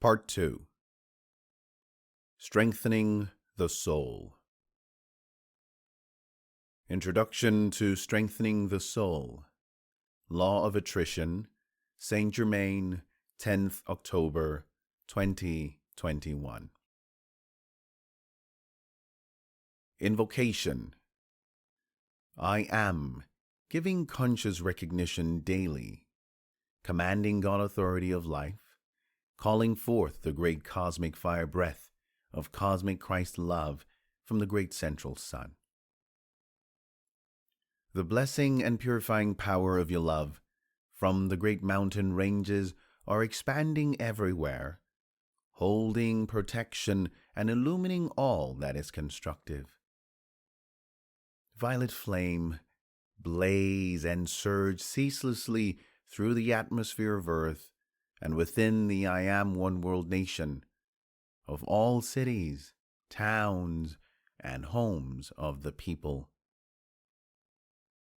Part 2. Strengthening the Soul. Introduction to Strengthening the Soul. Law of Attrition, St. Germain, 10th October, 2021. Invocation. I am, giving conscious recognition daily, commanding God authority of life, calling forth the great cosmic fire breath of cosmic Christ love from the great central sun. The blessing and purifying power of your love from the great mountain ranges are expanding everywhere, holding protection and illumining all that is constructive. Violet flame, blaze and surge ceaselessly through the atmosphere of earth and within the I Am One World nation of all cities, towns, and homes of the people.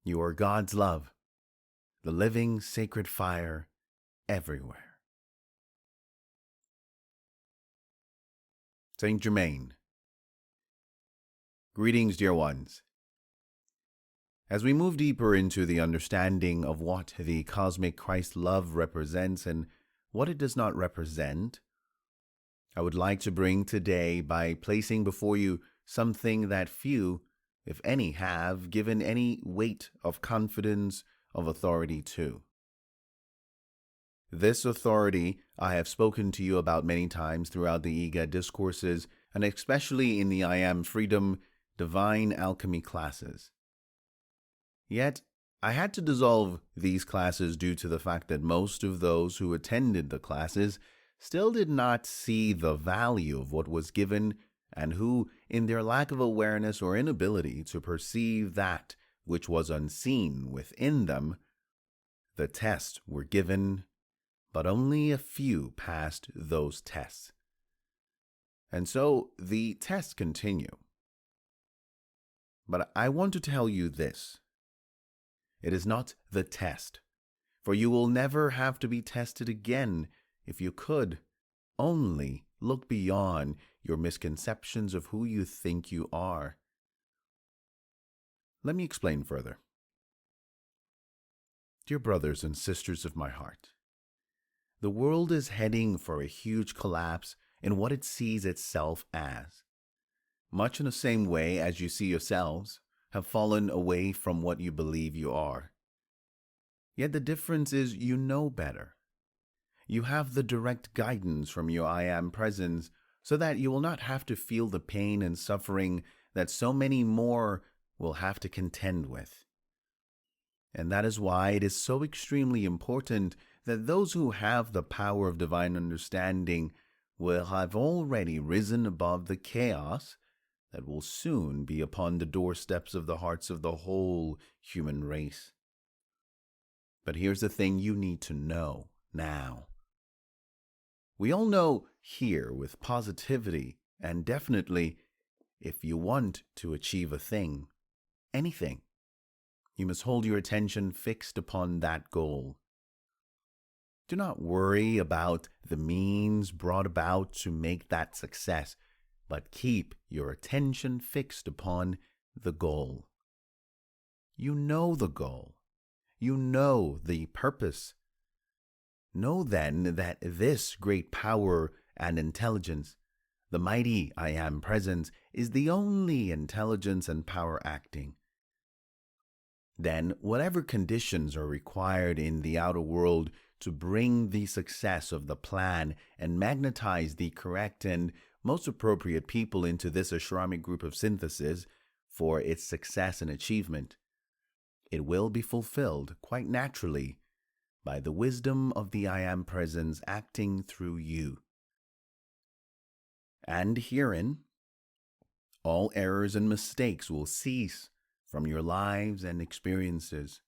You are God's love, the living sacred fire everywhere. St. Germain. Greetings, dear ones. As we move deeper into the understanding of what the cosmic Christ love represents and what it does not represent, I would like to bring today by placing before you something that few, if any, have given any weight of confidence, of authority to. This authority I have spoken to you about many times throughout the Ega discourses, and especially in the I Am Freedom Divine Alchemy classes. Yet, I had to dissolve these classes due to the fact that most of those who attended the classes still did not see the value of what was given, and who, in their lack of awareness or inability to perceive that which was unseen within them, the tests were given, but only a few passed those tests. And so the tests continue. But I want to tell you this. It is not the test, for you will never have to be tested again if you could only look beyond your misconceptions of who you think you are. Let me explain further. Dear brothers and sisters of my heart, the world is heading for a huge collapse in what it sees itself as, much in the same way as you see yourselves have fallen away from what you believe you are. Yet the difference is you know better. You have the direct guidance from your I Am presence so that you will not have to feel the pain and suffering that so many more will have to contend with. And that is why it is so extremely important that those who have the power of divine understanding will have already risen above the chaos that will soon be upon the doorsteps of the hearts of the whole human race. But here's the thing you need to know now. We all know here with positivity and definitely, if you want to achieve a thing, anything, you must hold your attention fixed upon that goal. Do not worry about the means brought about to make that success, but keep your attention fixed upon the goal. You know the goal. You know the purpose. Know then that this great power and intelligence, the mighty I Am presence, is the only intelligence and power acting. Then, whatever conditions are required in the outer world to bring the success of the plan and magnetize the correct and most appropriate people into this ashramic group of synthesis for its success and achievement, it will be fulfilled quite naturally by the wisdom of the I Am presence acting through you. And herein, all errors and mistakes will cease from your lives and experiences.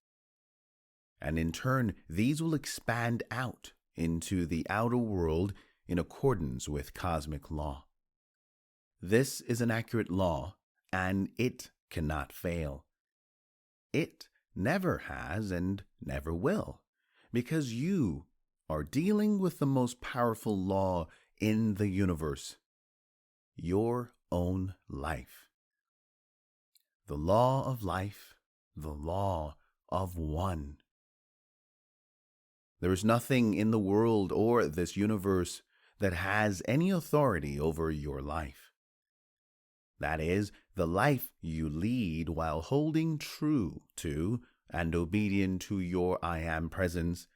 And in turn, these will expand out into the outer world in accordance with cosmic law. This is an accurate law, and it cannot fail. It never has and never will, because you are dealing with the most powerful law in the universe, your own life. The law of life, the law of one. There is nothing in the world or this universe that has any authority over your life. That is, the life you lead while holding true to and obedient to your I Am presence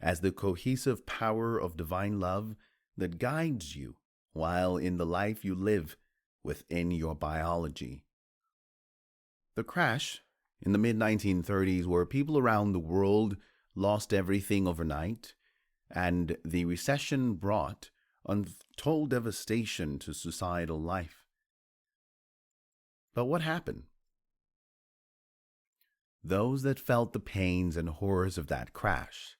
as the cohesive power of divine love that guides you while in the life you live within your biology. The crash in the mid-1930s, where people around the world lost everything overnight, and the recession brought untold devastation to societal life. But what happened? Those that felt the pains and horrors of that crash,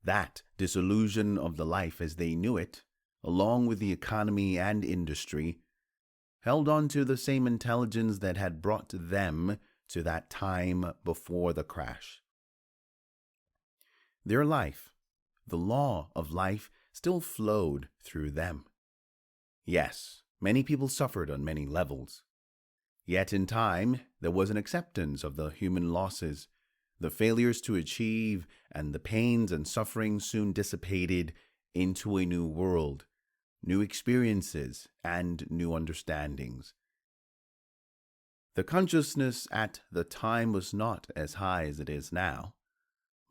that dissolution of the life as they knew it, along with the economy and industry, held on to the same intelligence that had brought them to that time before the crash. Their life, the law of life, still flowed through them. Yes, many people suffered on many levels. Yet in time, there was an acceptance of the human losses, the failures to achieve, and the pains and suffering soon dissipated into a new world, new experiences, and new understandings. The consciousness at the time was not as high as it is now,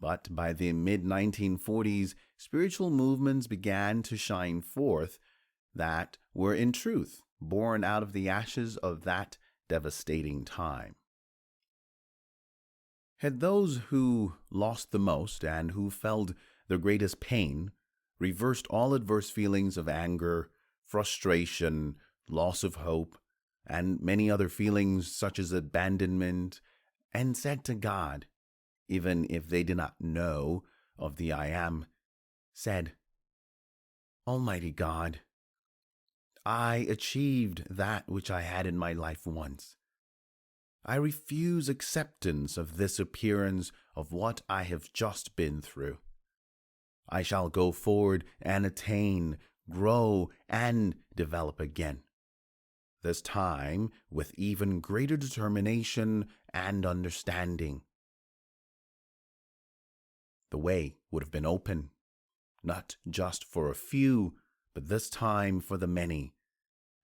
but by the mid-1940s, spiritual movements began to shine forth that were in truth born out of the ashes of that devastating time. Had those who lost the most and who felt the greatest pain reversed all adverse feelings of anger, frustration, loss of hope, and many other feelings such as abandonment, and said to God, even if they did not know of the I Am, said, Almighty God, I achieved that which I had in my life once. I refuse acceptance of this appearance of what I have just been through. I shall go forward and attain, grow, and develop again. This time with even greater determination and understanding. The way would have been open, not just for a few, but this time for the many,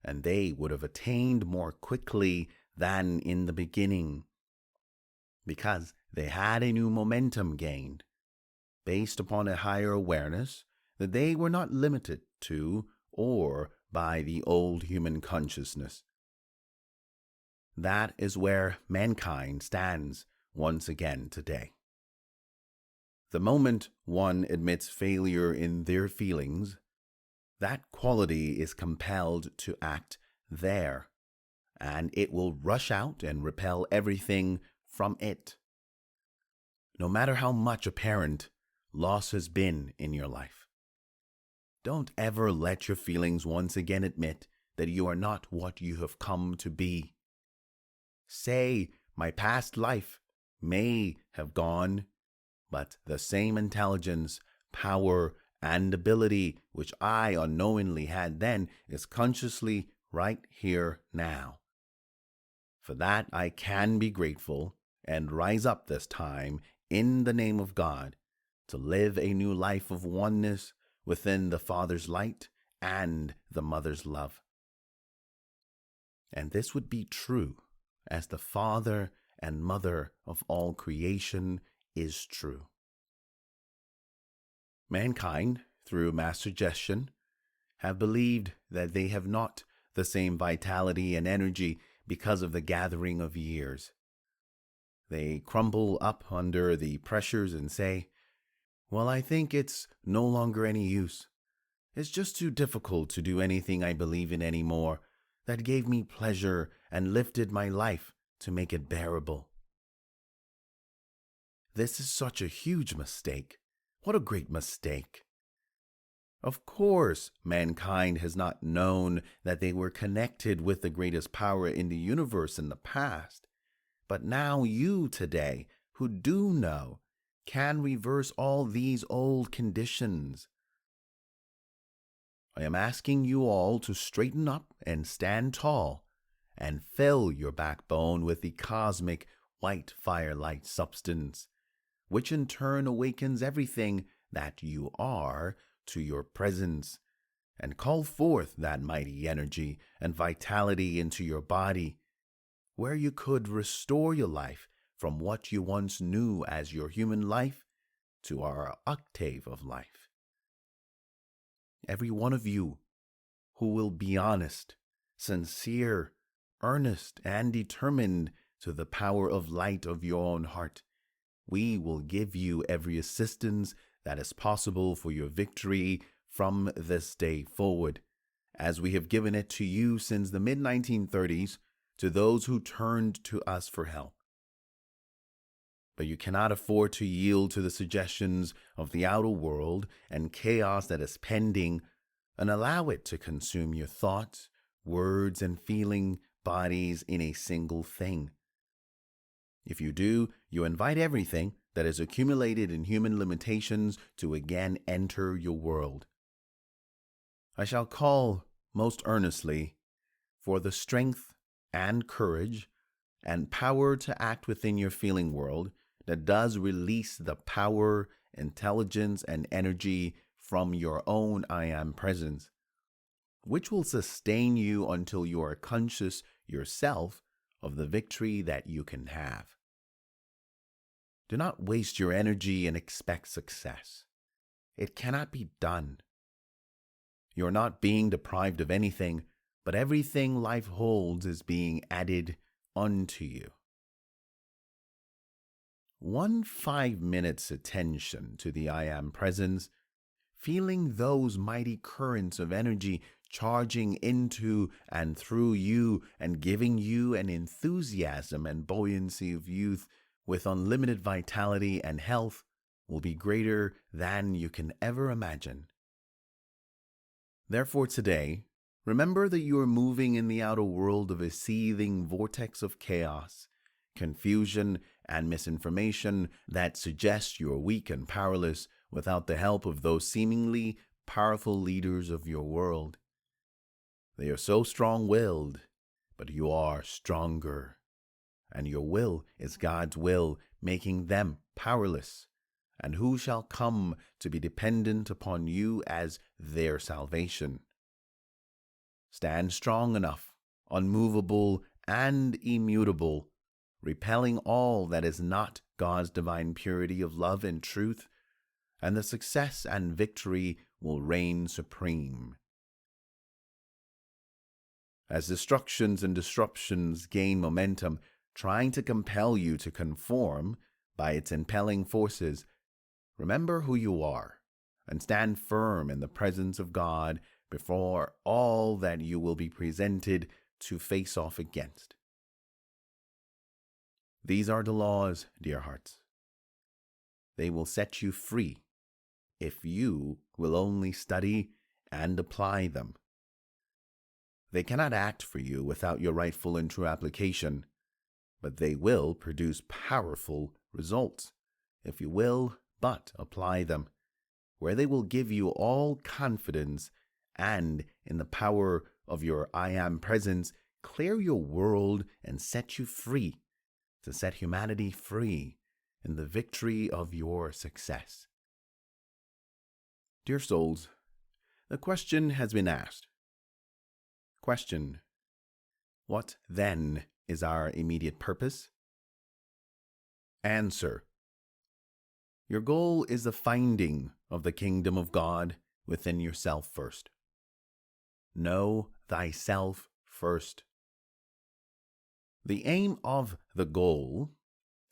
and they would have attained more quickly than in the beginning, because they had a new momentum gained, based upon a higher awareness that they were not limited to or by the old human consciousness. That is where mankind stands once again today. The moment one admits failure in their feelings, that quality is compelled to act there, and it will rush out and repel everything from it. No matter how much apparent loss has been in your life, don't ever let your feelings once again admit that you are not what you have come to be. Say, my past life may have gone, but the same intelligence, power, and ability which I unknowingly had then is consciously right here now. For that I can be grateful and rise up this time in the name of God to live a new life of oneness within the Father's light and the Mother's love. And this would be true as the Father and Mother of all creation is true. Mankind, through mass suggestion, have believed that they have not the same vitality and energy because of the gathering of years. They crumble up under the pressures and say, well, I think it's no longer any use. It's just too difficult to do anything I believe in anymore that gave me pleasure and lifted my life to make it bearable. This is such a huge mistake. What a great mistake. Of course, mankind has not known that they were connected with the greatest power in the universe in the past. But now you today, who do know, can reverse all these old conditions. I am asking you all to straighten up and stand tall and fill your backbone with the cosmic white firelight substance, which in turn awakens everything that you are to your presence, and call forth that mighty energy and vitality into your body, where you could restore your life from what you once knew as your human life to our octave of life. Every one of you who will be honest, sincere, earnest, and determined to the power of light of your own heart, we will give you every assistance that is possible for your victory from this day forward, as we have given it to you since the mid-1930s to those who turned to us for help. But you cannot afford to yield to the suggestions of the outer world and chaos that is pending and allow it to consume your thoughts, words, and feeling bodies in a single thing. If you do, you invite everything that is accumulated in human limitations to again enter your world. I shall call most earnestly for the strength and courage and power to act within your feeling world that does release the power, intelligence, and energy from your own I Am presence, which will sustain you until you are conscious yourself of the victory that you can have. Do not waste your energy and expect success. It cannot be done. You are not being deprived of anything, but everything life holds is being added unto you. 5 minutes attention to the I Am presence, feeling those mighty currents of energy charging into and through you and giving you an enthusiasm and buoyancy of youth with unlimited vitality and health will be greater than you can ever imagine. Therefore today, remember that you are moving in the outer world of a seething vortex of chaos, confusion, and misinformation that suggests you are weak and powerless without the help of those seemingly powerful leaders of your world. They are so strong-willed, but you are stronger, and your will is God's will, making them powerless. And who shall come to be dependent upon you as their salvation? Stand strong enough, unmovable and immutable, repelling all that is not God's divine purity of love and truth, and the success and victory will reign supreme. As destructions and disruptions gain momentum, trying to compel you to conform by its impelling forces, remember who you are and stand firm in the presence of God before all that you will be presented to face off against. These are the laws, dear hearts. They will set you free if you will only study and apply them. They cannot act for you without your rightful and true application, but they will produce powerful results if you will but apply them, where they will give you all confidence and, in the power of your I Am presence, clear your world and set you free to set humanity free in the victory of your success. Dear souls, the question has been asked. Question: what then is our immediate purpose? Answer: your goal is the finding of the kingdom of God within yourself first. Know thyself first. The aim of the goal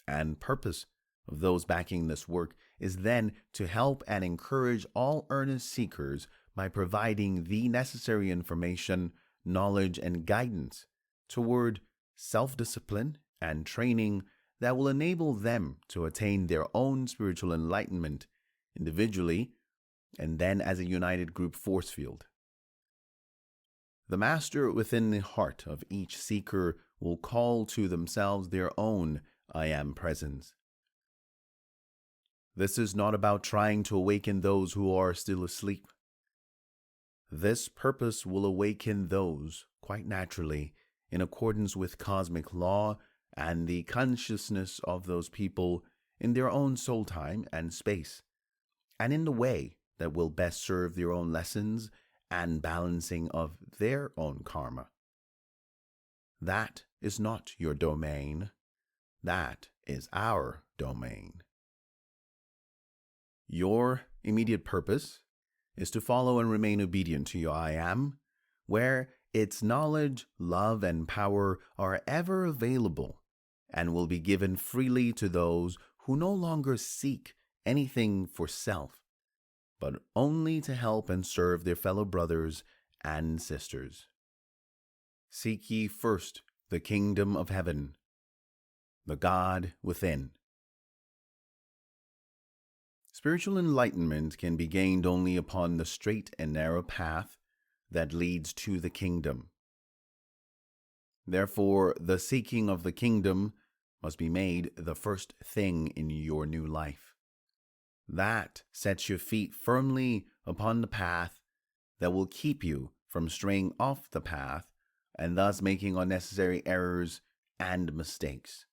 and purpose of those backing this work is then to help and encourage all earnest seekers by providing the necessary information, knowledge, and guidance toward self-discipline and training that will enable them to attain their own spiritual enlightenment individually and then as a united group force field. The master within the heart of each seeker will call to themselves their own I Am presence. This is not about trying to awaken those who are still asleep. This purpose will awaken those, quite naturally, in accordance with cosmic law and the consciousness of those people in their own soul time and space, and in the way that will best serve their own lessons and balancing of their own karma. That is not your domain. That is our domain. Your immediate purpose is to follow and remain obedient to your I Am, where its knowledge, love, and power are ever available and will be given freely to those who no longer seek anything for self, but only to help and serve their fellow brothers and sisters. Seek ye first the kingdom of heaven, the God within. Spiritual enlightenment can be gained only upon the straight and narrow path that leads to the kingdom. Therefore, the seeking of the kingdom must be made the first thing in your new life. That sets your feet firmly upon the path that will keep you from straying off the path and thus making unnecessary errors and mistakes.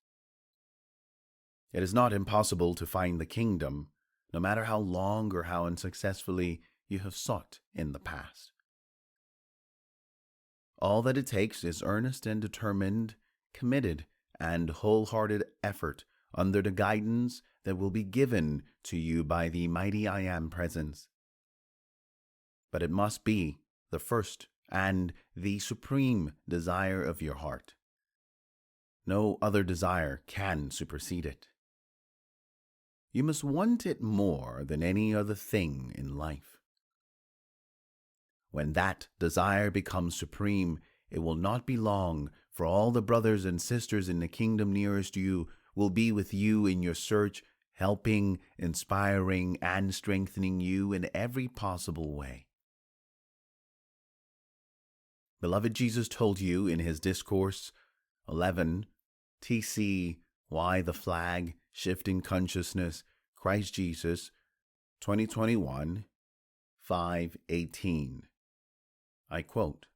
It is not impossible to find the kingdom, no matter how long or how unsuccessfully you have sought in the past. All that it takes is earnest and determined, committed, and wholehearted effort under the guidance that will be given to you by the mighty I Am presence. But it must be the first and the supreme desire of your heart. No other desire can supersede it. You must want it more than any other thing in life. When that desire becomes supreme, it will not be long, for all the brothers and sisters in the kingdom nearest you will be with you in your search, helping, inspiring, and strengthening you in every possible way. Beloved Jesus told you in his discourse 11, TC, Why the Flag, Shifting Consciousness, Christ Jesus, 2021, 5:18. I quote,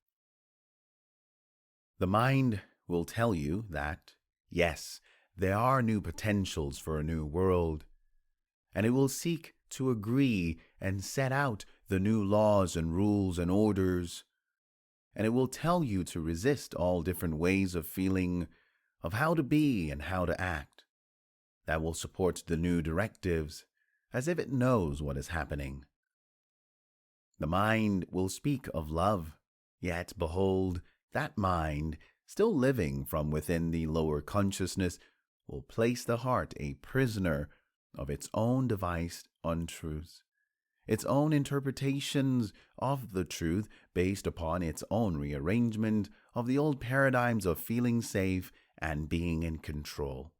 "The mind will tell you that, yes, there are new potentials for a new world, and it will seek to agree and set out the new laws and rules and orders, and it will tell you to resist all different ways of feeling, of how to be and how to act, that will support the new directives, as if it knows what is happening. The mind will speak of love, yet behold, that mind, still living from within the lower consciousness, will place the heart a prisoner of its own devised untruths, its own interpretations of the truth based upon its own rearrangement of the old paradigms of feeling safe and being in control.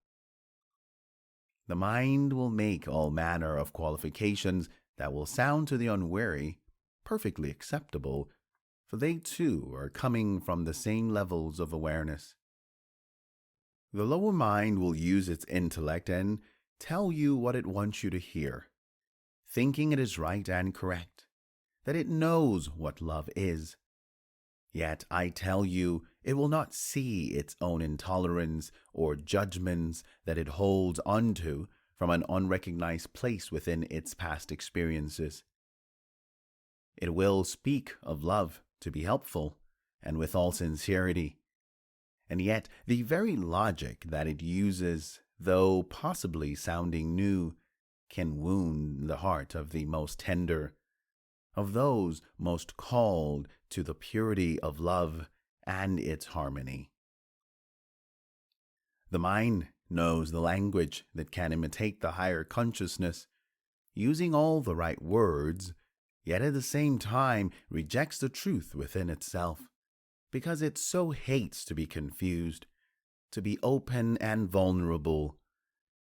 The mind will make all manner of qualifications that will sound to the unwary perfectly acceptable, for they too are coming from the same levels of awareness. The lower mind will use its intellect and tell you what it wants you to hear, thinking it is right and correct, that it knows what love is. Yet I tell you, it will not see its own intolerance or judgments that it holds onto from an unrecognized place within its past experiences. It will speak of love to be helpful and with all sincerity, and yet the very logic that it uses, though possibly sounding new, can wound the heart of the most tender, of those most called to the purity of love and its harmony. The mind knows the language that can imitate the higher consciousness, using all the right words, yet at the same time rejects the truth within itself, because it so hates to be confused, to be open and vulnerable,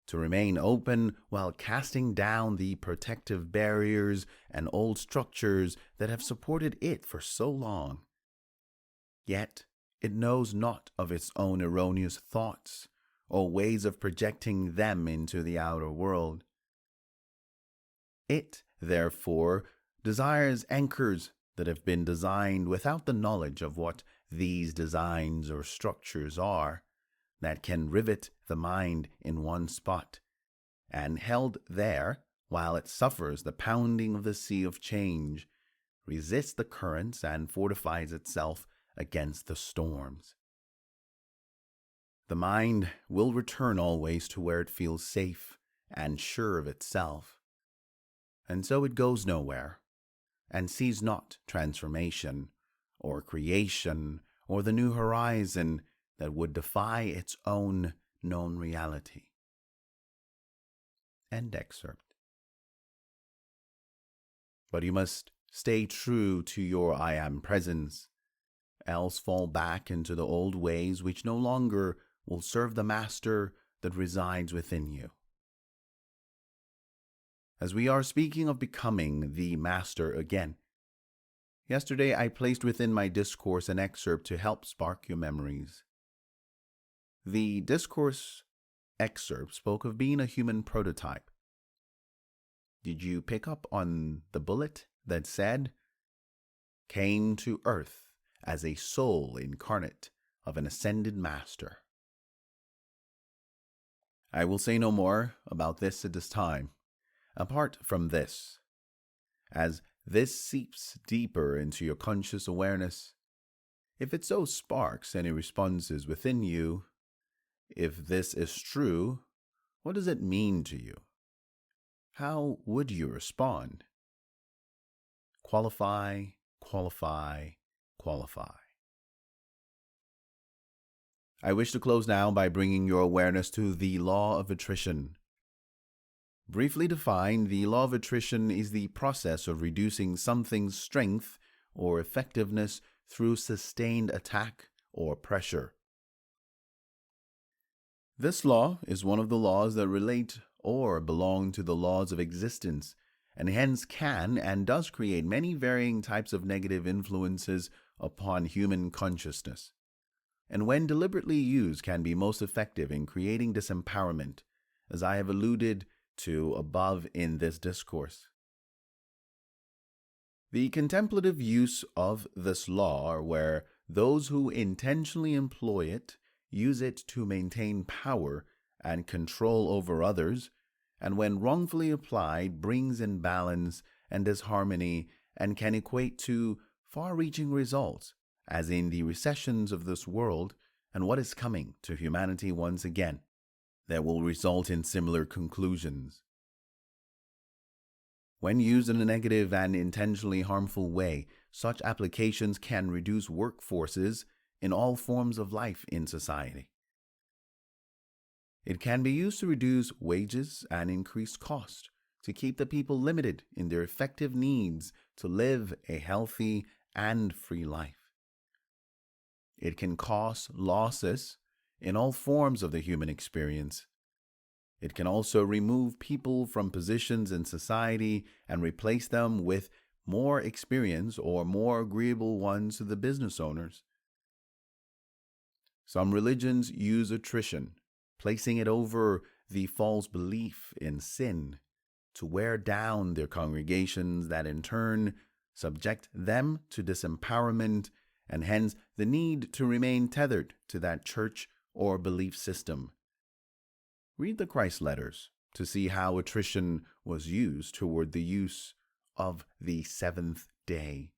to remain open while casting down the protective barriers and old structures that have supported it for so long. Yet it knows not of its own erroneous thoughts or ways of projecting them into the outer world. It, therefore, desires anchors that have been designed without the knowledge of what these designs or structures are, that can rivet the mind in one spot, and held there while it suffers the pounding of the sea of change, resists the currents and fortifies itself against the storms. The mind will return always to where it feels safe and sure of itself, and so it goes nowhere, and sees not transformation, or creation, or the new horizon that would defy its own known reality. End excerpt. But you must stay true to your I am presence, else fall back into the old ways which no longer will serve the master that resides within you. As we are speaking of becoming the master again, yesterday I placed within my discourse an excerpt to help spark your memories. The discourse excerpt spoke of being a human prototype. Did you pick up on the bullet that said, "Came to earth as a soul incarnate of an ascended master"? I will say no more about this at this time, apart from this. As this seeps deeper into your conscious awareness, if it so sparks any responses within you, if this is true, what does it mean to you? How would you respond? Qualify, qualify, qualify. I wish to close now by bringing your awareness to the law of attrition. Briefly defined, the law of attrition is the process of reducing something's strength or effectiveness through sustained attack or pressure. This law is one of the laws that relate or belong to the laws of existence, and hence can and does create many varying types of negative influences upon human consciousness, and when deliberately used can be most effective in creating disempowerment, as I have alluded to above in this discourse. The contemplative use of this law, where those who intentionally employ it use it to maintain power and control over others, and when wrongfully applied brings imbalance and disharmony and can equate to far-reaching results, as in the recessions of this world and what is coming to humanity once again, that will result in similar conclusions. When used in a negative and intentionally harmful way, such applications can reduce workforces in all forms of life in society. It can be used to reduce wages and increase cost, to keep the people limited in their effective needs to live a healthy and free life. It can cause losses in all forms of the human experience. It can also remove people from positions in society and replace them with more experienced or more agreeable ones to the business owners. Some religions use attrition, placing it over the false belief in sin, to wear down their congregations that in turn subject them to disempowerment and hence the need to remain tethered to that church or belief system. Read the Christ letters to see how attrition was used toward the use of the seventh day.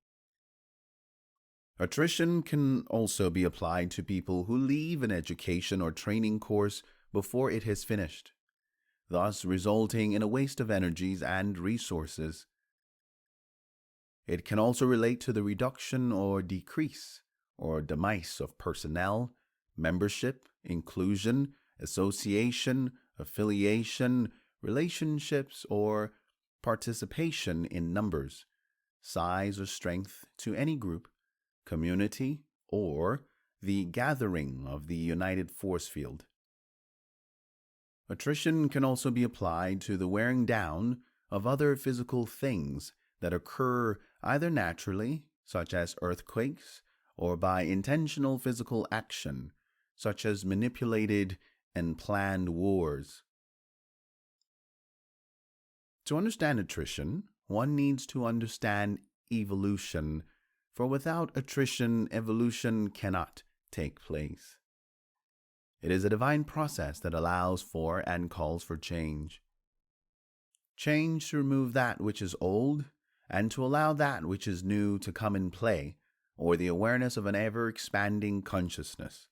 Attrition can also be applied to people who leave an education or training course before it has finished, thus resulting in a waste of energies and resources. It can also relate to the reduction or decrease or demise of personnel, membership, inclusion, association, affiliation, relationships, or participation in numbers, size, or strength to any group, community, or the gathering of the united force field. Attrition can also be applied to the wearing down of other physical things that occur either naturally, such as earthquakes, or by intentional physical action, such as manipulated and planned wars. To understand attrition, one needs to understand evolution, for without attrition, evolution cannot take place. It is a divine process that allows for and calls for change. Change to remove that which is old and to allow that which is new to come in play, or the awareness of an ever-expanding consciousness.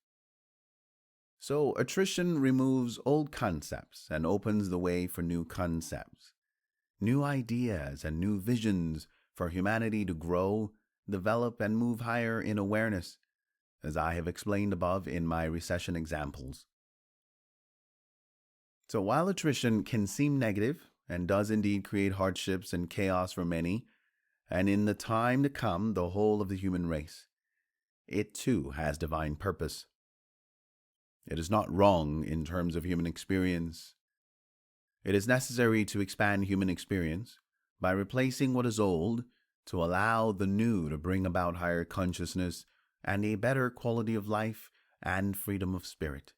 So attrition removes old concepts and opens the way for new concepts, new ideas and new visions for humanity to grow, develop, and move higher in awareness, as I have explained above in my recession examples. So while attrition can seem negative and does indeed create hardships and chaos for many, and in the time to come the whole of the human race, it too has divine purpose. It is not wrong in terms of human experience. It is necessary to expand human experience by replacing what is old to allow the new to bring about higher consciousness and a better quality of life and freedom of spirit.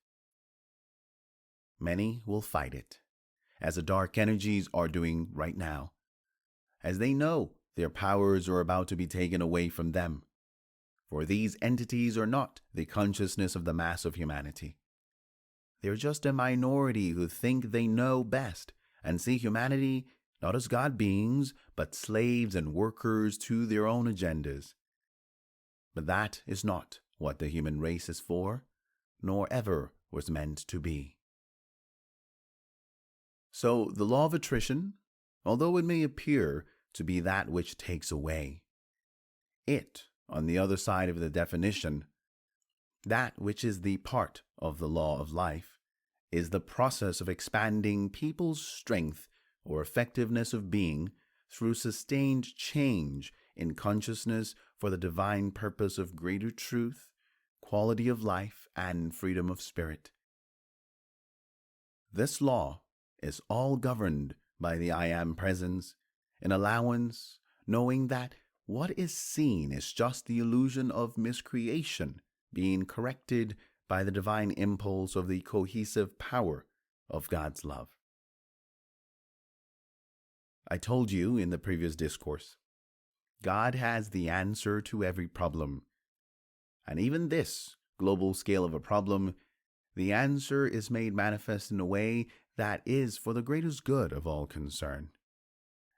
Many will fight it, as the dark energies are doing right now, as they know their powers are about to be taken away from them. For these entities are not the consciousness of the mass of humanity. They are just a minority who think they know best and see humanity not as God beings, but slaves and workers to their own agendas. But that is not what the human race is for, nor ever was meant to be. So the law of attrition, although it may appear to be that which takes away, it, on the other side of the definition, that which is the part of the law of life, is the process of expanding people's strength or effectiveness of being through sustained change in consciousness for the divine purpose of greater truth, quality of life, and freedom of spirit. This law is all governed by the I Am presence, in allowance, knowing that what is seen is just the illusion of miscreation being corrected by the divine impulse of the cohesive power of God's love. I told you in the previous discourse, God has the answer to every problem. And even this global scale of a problem, the answer is made manifest in a way that is for the greatest good of all concerned.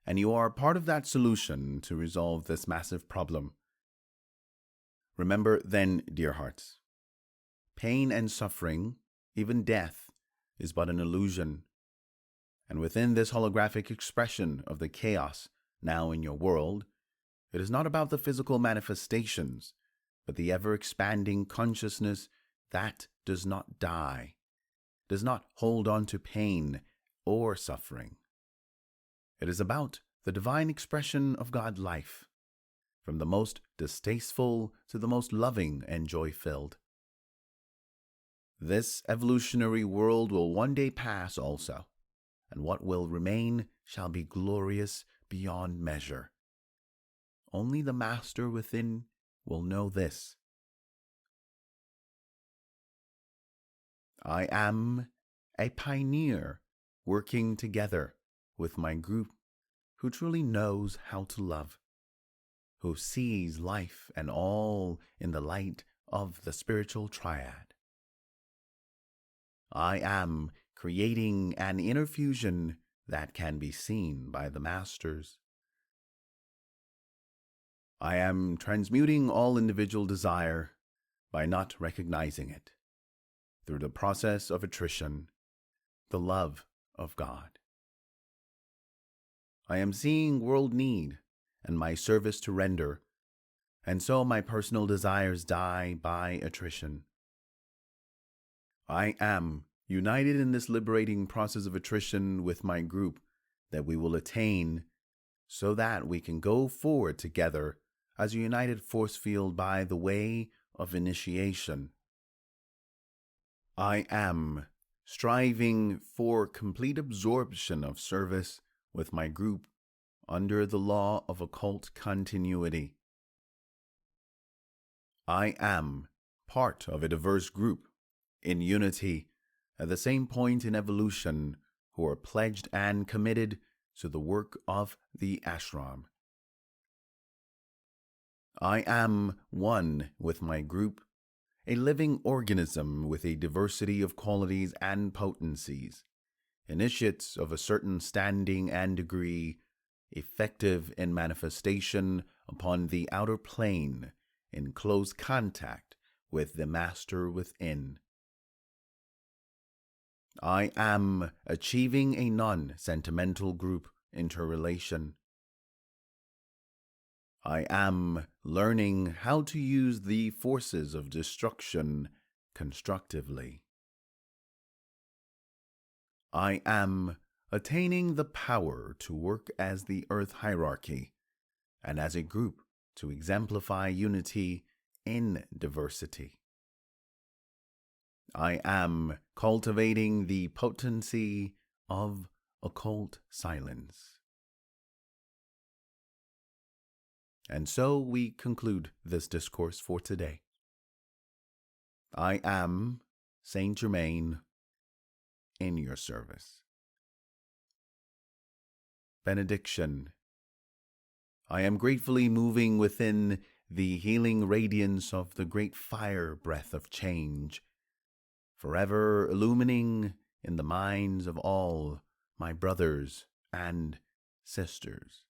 And you are part of that solution to resolve this massive problem. Remember then, dear hearts, pain and suffering, even death, is but an illusion. And within this holographic expression of the chaos now in your world, it is not about the physical manifestations, but the ever-expanding consciousness that does not die, does not hold on to pain or suffering. It is about the divine expression of God life, from the most distasteful to the most loving and joy-filled. This evolutionary world will one day pass also, and what will remain shall be glorious beyond measure. Only the Master within will know this. I am a pioneer working together with my group who truly knows how to love, who sees life and all in the light of the spiritual triad. I am creating an inner fusion that can be seen by the Masters. I am transmuting all individual desire by not recognizing it, through the process of attrition, the love of God. I am seeing world need and my service to render, and so my personal desires die by attrition. I am united in this liberating process of attrition with my group that we will attain, so that we can go forward together as a united force field by the way of initiation. I am striving for complete absorption of service with my group under the law of occult continuity. I am part of a diverse group in unity at the same point in evolution who are pledged and committed to the work of the ashram. I am one with my group, a living organism with a diversity of qualities and potencies, initiates of a certain standing and degree, effective in manifestation upon the outer plane, in close contact with the master within. I am achieving a non-sentimental group interrelation. I am learning how to use the forces of destruction constructively. I am attaining the power to work as the earth hierarchy and as a group to exemplify unity in diversity. I am cultivating the potency of occult silence. And so we conclude this discourse for today. I am Saint Germain in your service. Benediction. I am gratefully moving within the healing radiance of the great fire breath of change, forever illumining in the minds of all my brothers and sisters.